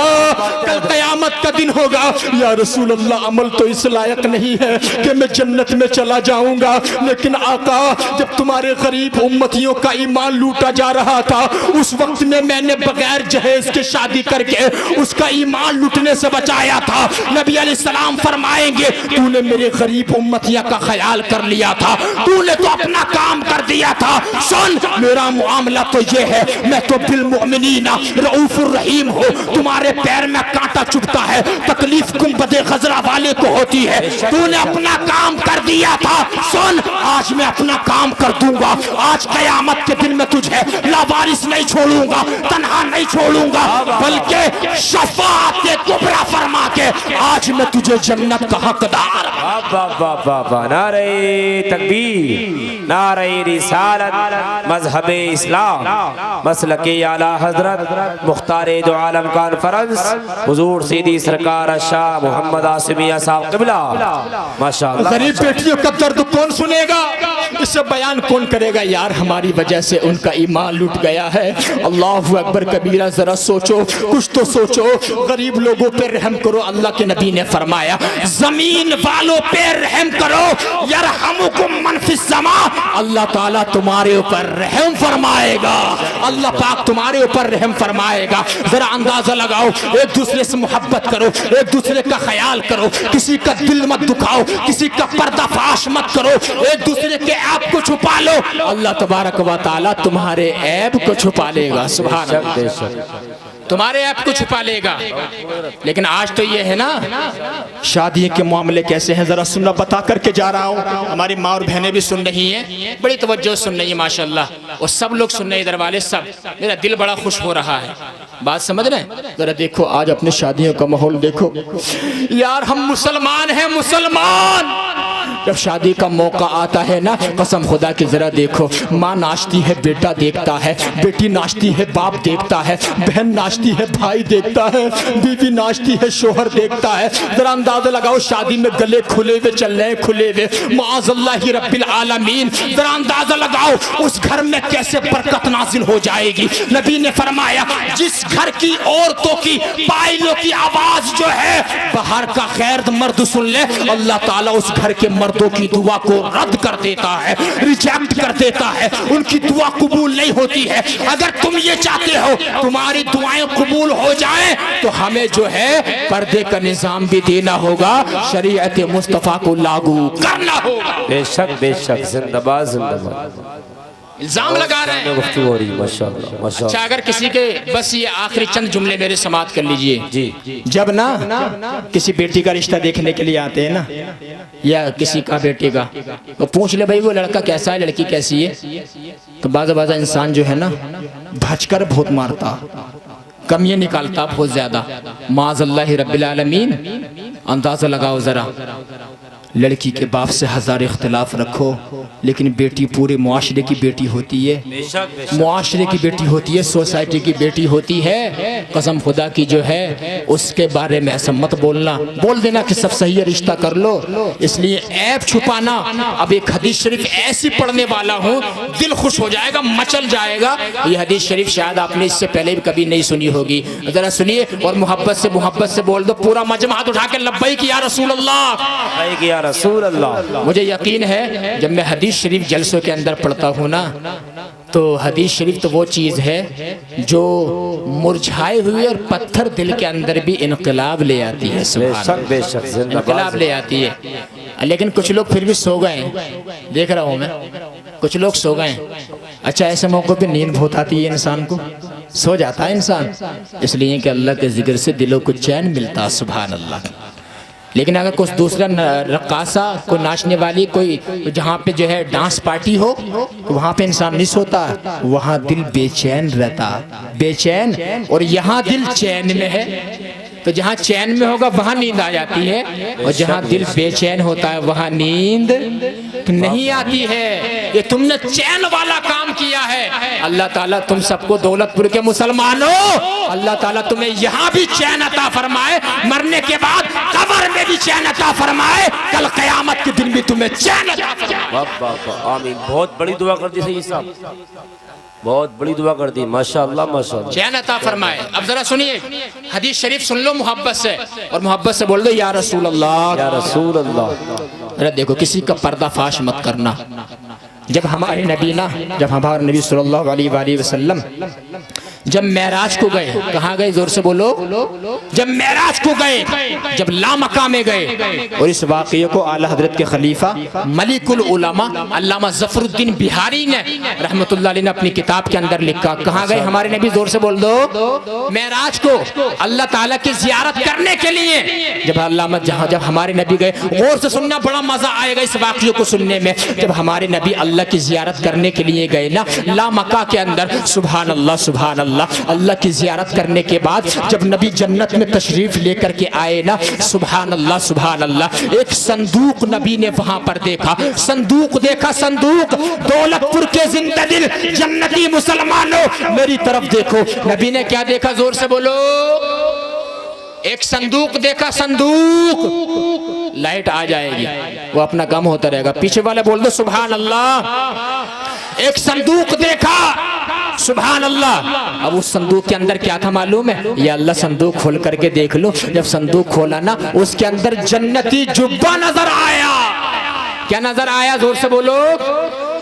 کل قیامت کا دن ہوگا۔ یا رسول اللہ، عمل تو اس لائق نہیں ہے کہ میں جنت میں چلا جاؤں گا، لیکن آقا جب تمہارے غریب امتیوں کا ایمان لوٹا جا رہا تھا، اس وقت میں نے بغیر جہیز کے شادی کر کے اس کا ایمان لوٹنے سے بچایا تھا۔ نبی علیہ السلام فرمائیں گے تو نے میرے غریب امتیاں کا خیال کر لیا تھا، تو نے تو اپنا کام کر دیا تھا۔ سن، میرا معاملہ تو یہ ہے، میں تو بالمؤمنین رؤوف الرحیم ہو۔ تمہارے پیر میں کانٹا چبھتا ہے، تکلیف گنبد خضرا والے کو ہوتی ہے، تو نے اپنا کام کر دیا تھا۔ سن، آج میں اپنا کام کر دوں گا، آج قیامت کے دن میں تجھے لاوارث نہیں چھوڑوں گا، تنہا نہیں چھوڑوں گا، بلکہ شفاعت کبریٰ فرما کے آج میں تجھے جنت کا حقدار۔ نعرہ تکبیر، نعرہ رسالت، مذہب اسلام، مسلک اعلی حضرت مختار دو عالم کانفرنس حضور سیدی سرکار شاہ محمد عاصمیہ صاحب قبلہ، ماشاءاللہ۔ غریب بیٹیوں کا درد کون سنے گا، اسے بیان کون کرے گا؟ یار ہماری وجہ سے ان کا ایمان لٹ گیا ہے۔ اللہ اکبر کبیرہ، ذرا سوچو، کچھ تو سوچو، غریب لوگوں پہ رحم کرو۔ اللہ کے نبی نے فرمایا زمین والوں پہ رحم کرو، یرحمکم من فی السماء، اللہ تعالیٰ تمہارے اوپر رحم فرمائے گا، اللہ پاک تمہارے اوپر رحم فرمائے گا۔ ذرا اندازہ لگاؤ، ایک دوسرے سے محبت کرو، ایک دوسرے کا خیال کرو، کسی کا دل مت دکھاؤ، کسی کا پردہ فاش مت کرو، ایک دوسرے کے عیب کو چھپا لو، اللہ تبارک و تعالیٰ تمہارے عیب کو چھپا لے گا۔ سبحان اللہ۔ تمہارے ایپ کو چھپا لے گا. لیکن آج تو یہ ہے نا شادی کے معاملے کیسے ہیں ذرا سننا بتا کر کے جا رہا ہوں. ہماری ماں اور بہنیں بھی سن رہی ہیں, بڑی توجہ سن رہی ہیں ماشاءاللہ, اور سب لوگ سن رہے ہیں ادھر والے سب. میرا دل بڑا خوش ہو رہا ہے, بات سمجھ رہے ہیں. ذرا دیکھو آج اپنے شادیوں کا ماحول دیکھو یار, ہم مسلمان ہیں مسلمان. جب شادی کا موقع آتا ہے نا قسم خدا کی ذرا دیکھو, ماں ناچتی ہے بیٹا دیکھتا ہے, بیٹی ناچتی ہے باپ دیکھتا ہے, بہن ناچتی ہے بھائی دیکھتا ہے, بیوی ناچتی ہے شوہر دیکھتا ہے. ذرا اندازہ لگاؤ شادی میں گلے کھلے ہوئے چل رہے ہیں, کھلے ہوئے معاذ اللہ رب العالمین. ذرا اندازہ لگاؤ اس گھر میں کیسے برکت نازل ہو جائے گی. نبی نے فرمایا جس گھر کی عورتوں کی پائلوں کی آواز جو ہے باہر کا غیر مرد سن لے, اللہ تعالیٰ اس گھر کے مردوں کی دعا کو رد کر دیتا ہے, ریجیکٹ کر دیتا ہے, ان کی دعا قبول نہیں ہوتی ہے. اگر تم یہ چاہتے ہو تمہاری دعائیں قبول ہو جائیں تو ہمیں جو ہے پردے کا نظام بھی دینا ہوگا, شریعت مصطفیٰ کو لاگو کرنا ہوگا. بے شک زندہ باد زندہ باد. الزام لگا رہے ہیں گفتگو ہو رہی ہے ماشاءاللہ. اچھا اگر کسی کے بس یہ آخری چند جملے میرے سماعت کر لیجئے. جی جب نا کسی بیٹی کا رشتہ دیکھنے کے لیے آتے ہیں نا, یا کسی کا بیٹے کا, وہ پوچھ لے بھائی وہ لڑکا کیسا ہے لڑکی کیسی ہے, تو بعض انسان جو ہے نا بھج کر بہت مارتا, کمیاں نکالتا بہت زیادہ. معاذ اللہ رب العالمین. اندازہ لگاؤ ذرا, لڑکی کے باپ سے ہزار اختلاف رکھو لیکن بیٹی پورے معاشرے کی بیٹی ہوتی ہے, معاشرے کی بیٹی ہوتی ہے, سوسائٹی کی بیٹی ہوتی ہے. قسم خدا کی جو ہے اس کے بارے میں ایسا مت بولنا, بول دینا کہ سب صحیح ہے رشتہ کر لو. اس لیے عیب چھپانا. اب ایک حدیث شریف ایسی پڑھنے والا ہوں دل خوش ہو جائے گا, مچل جائے گا. یہ حدیث شریف شاید آپ نے اس سے پہلے بھی کبھی نہیں سنی ہوگی, ذرا سنیے اور محبت سے بول دو. پورا مجمع ہاتھ اٹھا کے لبیک یا رسول اللہ, رسول اللہ. مجھے یقین ہے جب میں حدیث شریف جلسوں کے اندر پڑھتا ہوں نا تو حدیث شریف تو وہ چیز ہے جو مرجھائے ہوئے اور پتھر دل کے اندر بھی انقلاب لے آتی ہے. بے شک انقلاب لے آتی ہے. لیکن کچھ لوگ پھر بھی سو گئے ہیں, دیکھ رہا ہوں میں کچھ لوگ سو گئے ہیں. اچھا ایسے موقع پہ نیند بہت آتی ہے انسان کو, سو جاتا ہے انسان, اس لیے کہ اللہ کے ذکر سے دلوں کو چین ملتا. سبحان اللہ. لیکن اگر کچھ دوسرا رقاصہ کوئی ناچنے والی کوئی جہاں پہ جو ہے ڈانس پارٹی ہو تو وہاں پہ انسان نہیں سوتا, وہاں دل بے چین رہتا, بے چین. اور یہاں دل چین میں ہے, تو جہاں چین میں ہوگا وہاں نیند آ جاتی ہے, اور جہاں دل بے چین ہوتا ہے وہاں نیند نہیں آتی ہے. یہ تم نے چین والا کام کیا ہے. اللہ تعالیٰ تم سب کو دولت پور کے مسلمانوں, اللہ تعالیٰ تمہیں یہاں بھی چین عطا فرمائے, مرنے کے بعد قبر میں بھی چین عطا فرمائے, کل قیامت کے دن بھی تمہیں چین عطا فرمائے. آمین. بہت بڑی دعا کر دی سید صاحب, بہت بڑی دعا کر دی ماشاءاللہ ماشاءاللہ. چین عطا فرمائے. اب ذرا سنیے حدیث شریف سن لو محبت سے, اور محبت سے بول دو یا رسول اللہ, یا رسول اللہ. ذرا دیکھو کسی کا پردہ فاش مت کرنا. جب ہمارے نبی صلی اللہ علیہ وآلہ وسلم جب معراج کو گئے, کہاں گئے زور سے بولو, جب معراج کو گئے, جب لامکہ میں گئے, اور اس واقعے کو اعلیٰ حضرت کے خلیفہ ملک العلماء علامہ ظفر الدین بہاری نے رحمت اللہ علیہ نے اپنی کتاب کے اندر لکھا. کہاں گئے ہمارے نبی, زور سے بول دو, معراج کو, اللہ تعالیٰ کی زیارت کرنے کے لیے. جب ہمارے نبی گئے, غور سے سننا بڑا مزہ آئے گا اس واقعے کو سننے میں. جب ہمارے نبی اللہ کی زیارت کرنے کے لیے گئے نا لامکہ کے اندر, سبحان اللہ سبحان اللہ, اللہ کی زیارت کرنے کے بعد جب نبی جنت میں تشریف لے کر کے آئے نا, سبحان اللہ سبحان اللہ, ایک صندوق نبی نے وہاں پر دیکھا. صندوق دیکھا, صندوق. دولت پور کے زندہ دل جنتی مسلمانوں میری طرف دیکھو. نبی نے کیا دیکھا, زور سے بولو, ایک صندوق دیکھا, صندوق. لائٹ آ جائے گی, وہ اپنا کام ہوتا رہے گا. پیچھے والے بول دو سبحان اللہ. ایک صندوق دیکھا, سبحان اللہ. اب اس صندوق کے اندر کیا تھا معلوم ہے, یا اللہ صندوق کھول کر کے دیکھ لو. جب صندوق کھولا نا اس کے اندر جنتی جبہ نظر آیا. کیا نظر آیا, زور سے بولو,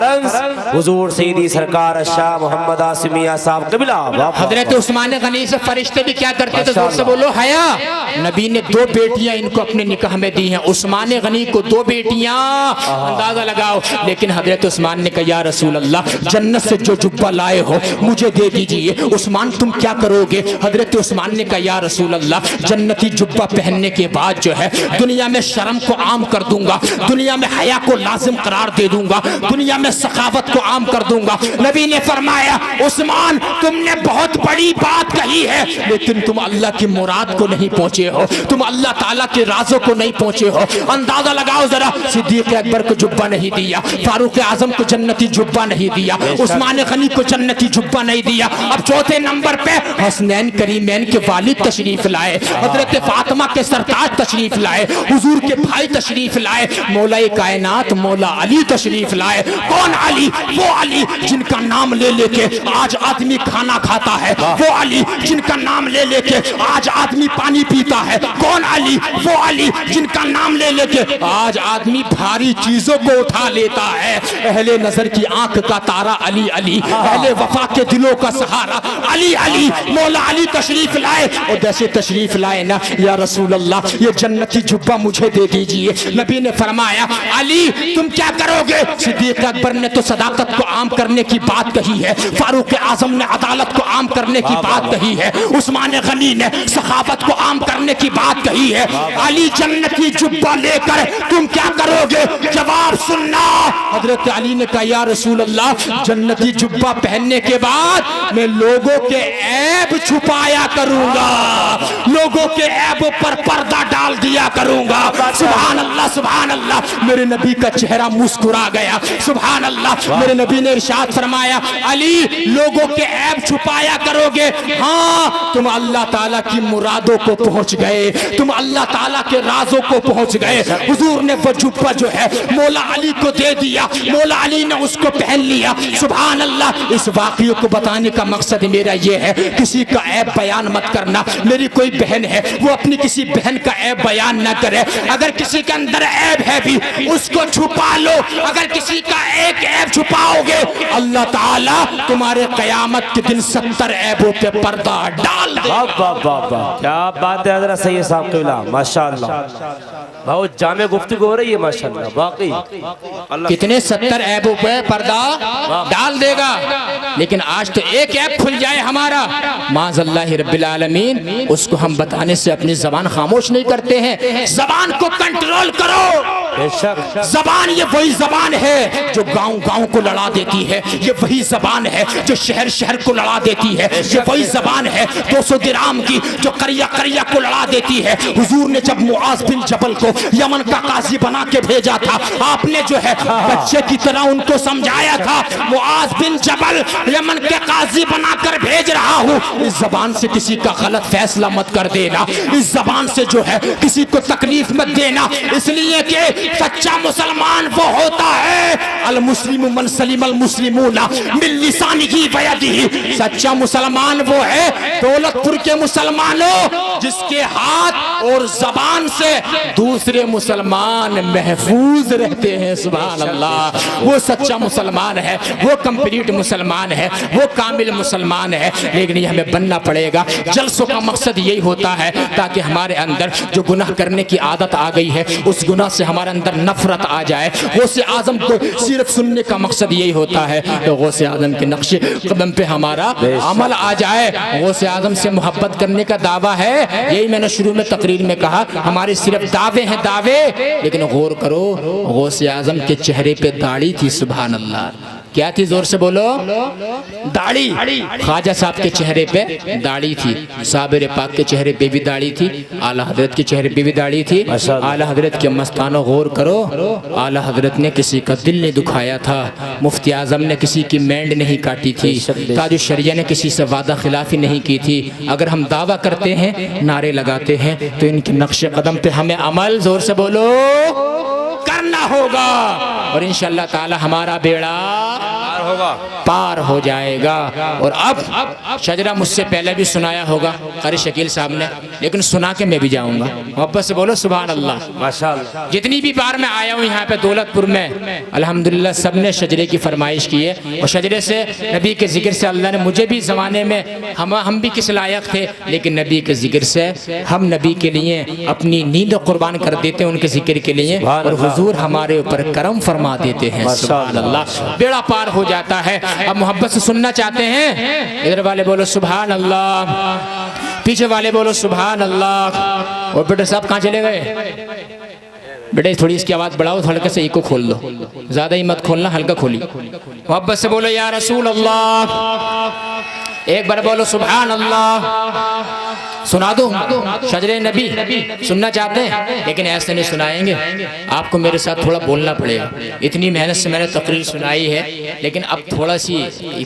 کانفرنس حضور سیدی سرکار شاہ محمد آسمیہ صاحب قبلہ. حضرت عثمان غنی سے فرشتے بھی کیا کرتے تھے؟ زور سے بولو حیا. نبی نے 2 بیٹیاں ان کو اپنے نکاح میں دی ہیں. عثمان غنی کو 2 بیٹیاں، اندازہ لگاؤ. لیکن حضرت عثمان نے کہا یا رسول اللہ جنت سے جو جبہ لائے ہو مجھے دے دیجئے. عثمان تم کیا کرو گے؟ حضرت عثمان نے کہا یا رسول اللہ جنتی جبہ پہننے کے بعد جو ہے دنیا میں شرم کو عام کر دوں گا، دنیا میں حیا کو لازم قرار دے دوں گا، دنیا میں سخاوت کو عام کر دوں گا. نبی نے فرمایا عثمان تم نے بہت بڑی بات کہی ہے لیکن تم اللہ کی مراد کو نہیں پہنچے ہو، تم اللہ تعالیٰ کے رازوں کو نہیں پہنچے ہو. اندازہ لگاؤ ذرا، صدیق اکبر کو جبہ نہیں دیا، فاروق اعظم کو جنتی جبہ نہیں دیا، عثمان غنی کو جنتی جبہ نہیں دیا. اب چوتھے نمبر پہ حسنین کریمین کے والد تشریف لائے، حضرت فاطمہ کے سرتاج تشریف لائے، حضور کے بھائی تشریف لائے، مولا کائنات مولا علی تشریف لائے. کون علی؟ وہ علی جن کا نام لے لے کے آج آدمی کھانا کھاتا ہے، وہ علی جن کا نام لے لے کے آج آدمی پانی پیتا ہے. کون علی؟ وہ علی جن کا نام لے لے کے آج آدمی بھاری چیزوں کو اٹھا لیتا ہے. اہل نظر کی آنکھ کا تارا علی علی، اہل وفا کے دلوں کا سہارا علی علی. مولا علی تشریف لائے اور جیسے تشریف لائے نا یا رسول اللہ یہ جنتی جبہ مجھے دے دیجئے. نبی نے فرمایا علی تم کیا کرو گے؟ صدیق اکبر نے تو صداقت کو عام کرنے کی بات کہی ہے، فاروق اعظم نے عدالت کو عام کرنے کی بات کہی ہے، عثمان غنی نے سخاوت کو عام کرنے کی بات کہی ہے. علی جنتی جبہ لے کر تم کیا کرو گے؟ جواب سننا. حضرت علی نے کہا یا رسول اللہ جنتی جبہ پہننے کے بعد میں لوگوں کے عیب چھپایا کروں گا، لوگوں کے عیبوں پر پردہ ڈال دیا کروں گا. سبحان اللہ سبحان اللہ. میرے نبی کا چہرہ مسکرا گیا. سبحان اللہ. میرے نبی نے ارشاد فرمایا علی لوگوں کے عیب چھپایا کرو گے، ہاں تم اللہ تعالیٰ کی مرادوں کو پہنچ گئے، تم اللہ تعالیٰ کے رازوں کو پہنچ گئے. حضور نے وہ جبہ جو ہے مولا علی کو دے دیا، مولا علی نے اس کو پہن لیا. سبحان اللہ. اس واقعے کو بتانے کا مقصد میرا یہ ہے کسی کا عیب بیان مت کرنا. میری کوئی بہن ہے وہ اپنی کسی بہن کا عیب بیان نہ کرے. اگر کسی کے اندر عیب ہے بھی اس کو چھپا لو. اگر کسی کا ایک عیب چھپاؤ گے اللہ تعالیٰ تمہارے قیامت کے دن 70 عیبوں پہ پردہ ڈال دے. کیا بات ہے حضرت سید صاحب قبلہ، ماشاءاللہ بہت جامع گفتگو ہو رہی ہے ماشاءاللہ. واقعی کتنے 70 عیبوں پہ پردہ ڈال دے گا. لیکن آج تو ایک عیب کھل جائے ہمارا معاذ اللہ رب العالمین اس کو ہم بتانے سے اپنی زبان خاموش نہیں کرتے ہیں. زبان کو کنٹرول کرو. زبان یہ وہی زبان ہے جو گاؤں گاؤں کو لڑا دیتی ہے، یہ وہی زبان ہے جو شہر شہر کو لڑا دیتی ہے، یہ وہی زبان ہے 200 درہم کی جو قریہ قریہ کو لڑا دیتی ہے. حضور نے جب معاذ بن جبل کو یمن کا قاضی بنا کے بھیجا تھا آپ نے جو ہے بچے کی طرح ان کو سمجھایا تھا معاذ بن جبل یمن کے قاضی بنا کر بھیج رہا ہوں، اس زبان سے کسی کا غلط فیصلہ مت کر دینا، اس زبان سے جو ہے کسی کو تکلیف مت دینا. اس لیے کہ سچا مسلمان وہ ہوتا ہے المسلم من سلم المسلمون من لسانہ و یدہ. سچا مسلمان وہ ہے دولت پور کے مسلمانوں جس کے ہاتھ اور زبان سے دوسرے مسلمان محفوظ رہتے ہیں. سبحان اللہ. وہ سچا مسلمان ہے، وہ کمپلیٹ مسلمان ہے، وہ کامل مسلمان ہے. لیکن یہ ہمیں بننا پڑے گا. جلسوں کا مقصد یہی ہوتا ہے تاکہ ہمارے اندر جو گناہ کرنے کی عادت آ گئی ہے اس گناہ سے ہمارے اندر نفرت آ جائے. غوث اعظم کو سیرت سننے کا مقصد یہی ہوتا ہے کہ غوث اعظم کے نقش قدم پہ ہمارا عمل آ جائے. غوث اعظم سے محبت کرنے کا دعویٰ ہے. یہی میں نے شروع میں تقریر میں کہا ہمارے صرف دعوے ہیں دعوے. لیکن غور کرو غوث اعظم کے چہرے پہ داڑھی تھی. سبحان اللہ. کیا تھی؟ زور سے بولو. داڑھی. خواجہ صاحب کے چہرے پہ داڑھی تھی، صابر پاک کے چہرے پہ بھی داڑھی تھی، اعلیٰ حضرت کے چہرے پہ بھی داڑھی تھی. اعلیٰ حضرت کے مستانوں غور کرو. اعلیٰ حضرت نے کسی کا دل نہیں دکھایا تھا، مفتی اعظم نے کسی کی مینڈ نہیں کاٹی تھی، تاج الشریعہ نے کسی سے وعدہ خلافی نہیں کی تھی. اگر ہم دعویٰ کرتے ہیں نعرے لگاتے ہیں تو ان کے نقش قدم پہ ہمیں عمل زور سے بولو کرنا ہوگا اور انشاءاللہ تعالی ہمارا بیڑا پار ہو جائے گا۔ اور اب شجرہ مجھ سے پہلے بھی سنایا ہوگا قاری شکیل صاحب نے، لیکن سنا کے میں بھی جاؤں گا۔ محبت سے بولو سبحان اللہ۔ ماشاءاللہ۔ جتنی بھی بار میں آیا ہوں یہاں پہ دولت پور میں، الحمدللہ سب نے شجرے کی فرمائش کی ہے، اور شجرے سے نبی کے ذکر سے اللہ نے مجھے بھی زمانے میں ہم بھی کس لائق تھے، لیکن نبی کے ذکر سے ہم نبی کے لیے اپنی نیند قربان کر دیتے ہیں ان کے ذکر کے لیے، اور حضور ہمارے اوپر کرم فرما دیتے ہیں۔ سبحان اللہ، بیڑا پار ہو جاتا ہے۔ اب محبت سے سننا چاہتے ہیں؟ ادھر والے بولو سبحان اللہ، پیچھے والے بولو سبحان اللہ۔ اور بیٹے صاحب کہاں چلے گئے؟ بیٹے تھوڑی اس کی آواز بڑھاؤ، ہلکے سے ایکو کھول دو، زیادہ ہی مت کھولنا، ہلکا کھولی۔ محبت سے بولو یا رسول اللہ، ایک بار بولو سبحان اللہ۔ سنا دو شجرے نبی، سننا چاہتے ہیں لیکن ایسے نہیں سنائیں گے، آپ کو میرے ساتھ تھوڑا بولنا پڑے گا۔ اتنی محنت سے میں نے تقریر سنائی ہے، لیکن اب تھوڑا سی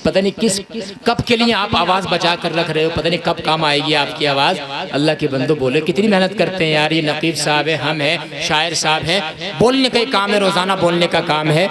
پتہ نہیں کب کے لیے آپ آواز بچا کر رکھ رہے ہو، پتہ نہیں کب کام آئے گی آپ کی آواز۔ اللہ کے بندو بولے، کتنی محنت کرتے ہیں یار، یہ نقیب صاحب ہے، ہم ہیں، شاعر صاحب ہیں، بولنے کا ہی کام ہے، روزانہ بولنے کا کام ہے۔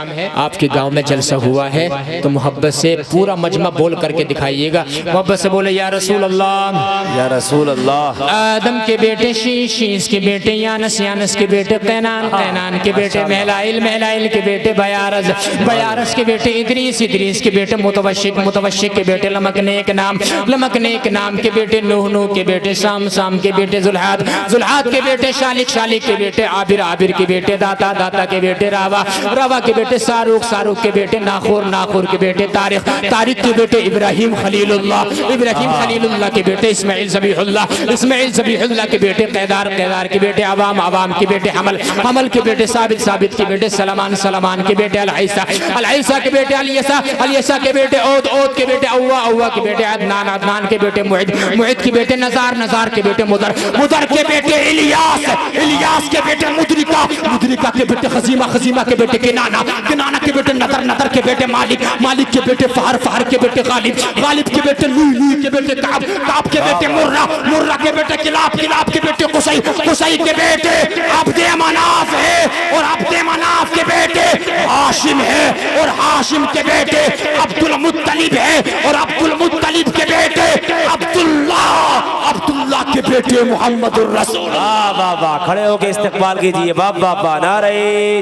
آپ کے گاؤں میں جلسہ ہوا ہے تو محبت سے پورا مجمع بول کر کے دکھائیے گا۔ محبت سے بولے یا رسول اللہ، یا رسول اللہ۔ آدم کے بیٹے شیش، شیش کے بیٹے یانس، یانس کے بیٹے قینان، قینان کے بیٹے مہلائل، مہلائل کے بیٹے بیارز، بیارز کے بیٹے ادریس، ادریس کے بیٹے متوشق، متوشق کے بیٹے لمک نیک نام، لمک نیک نام کے بیٹے نوح، نوح کے بیٹے سام، سام کے بیٹے ذوالحاد، ذوالحاد کے بیٹے شالق، شالق کے بیٹے عابر، عابر کے بیٹے داتا، داتا کے بیٹے راوا، راوا کے بیٹے ساروق، ساروق کے بیٹے ناخور، ناخور کے بیٹے طارق، طارق کے بیٹے ابراہیم خلیل اللہ، ابراہیم خلیل اللہ کے بیٹے اسماعیل ذبیح اللہ، اسماعیل ذبیح اللہ کے بیٹے قیدار، قیدار کے بیٹے عوام، عوام کے بیٹے حمل، حمل کے بیٹے ثابت، ثابت کے بیٹے سلمان، سلمان کے بیٹے العیسیٰ، العیسیٰ کے بیٹے الیسا، الیسا کے بیٹے عود، عود کے بیٹے اوا، اوا کے بیٹے عدنان، عدنان کے بیٹے معد، معد کے بیٹے نزار، نزار کے بیٹے مدر، مدر کے بیٹے الیاس، الیاس کے بیٹے مدرکہ، مدرکہ کے بیٹے خزیمہ، خزیمہ کے بیٹے کنانہ، کنانہ کے بیٹے نظر، نظر کے بیٹے مالک، مالک کے بیٹے فہر، فہر کے بیٹے غالب، غالب کے بیٹے لوئی، لوئی کے بیٹے کعب، کعب کے بیٹے مرہ، مرہ کے بیٹے کلاب، کلاب کے بیٹے قصی، قصی کے بیٹے عبد مناف ہے، اور عبد مناف کے بیٹے ہاشم ہے، اور ہاشم کے بیٹے عبد المطلب ہے، اور عبد المطلب کے بیٹے عبداللہ، عبداللہ کے بیٹے محمد الرسول۔ واہ واہ واہ، کھڑے ہو کے استقبال کیجئے۔ واہ واہ واہ، نعرہ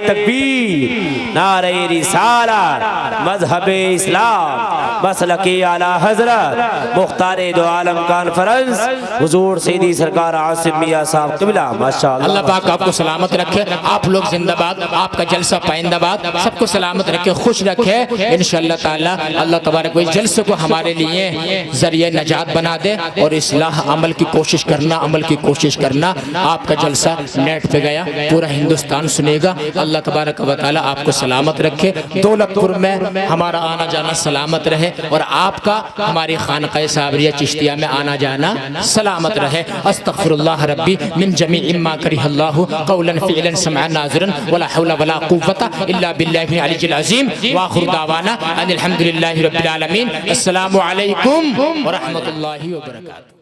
تکبیر، نعرہ رسالت، مذہب اسلام، مسلک اعلی حضرت مختار دو عالم کانفرنس حضور سیدی سرکار عاصم میاں صاحب قبلہ۔ ماشاءاللہ، اللہ پاک آپ کو سلامت رکھے، آپ لوگ زندہ باد، آپ کا جلسہ پائندہ باد، سب کو سلامت رکھے، خوش رکھے انشاءاللہ تعالی۔ اللہ تبارک و جلسے کو ہمارے لیے ذریعہ نجات بنا دے، اور اصلاح عمل کی کوشش کرنا، عمل کی کوشش کرنا۔ آپ کا جلسہ نیٹ پہ گیا، پورا ہندوستان سنے گا۔ اللہ تبارک و تعالی آپ کو سلامت رکھے، دولت پور میں ہمارا آنا جانا سلامت رہے، اور آپ کا ہماری خانقاہ صابریہ چشتیہ میں آنا جانا سلامت رہے۔ استغفر اللہ ربی من جمیع ما کرہ اللہ قولا فعلا سمعا ناظرا ولا حول ولا قوة الا باللہ العلی العظیم، وآخر دعوانا ان الحمدللہ رب العالمین۔ السلام علیکم ورحمۃ اللہ وبرکاتہ۔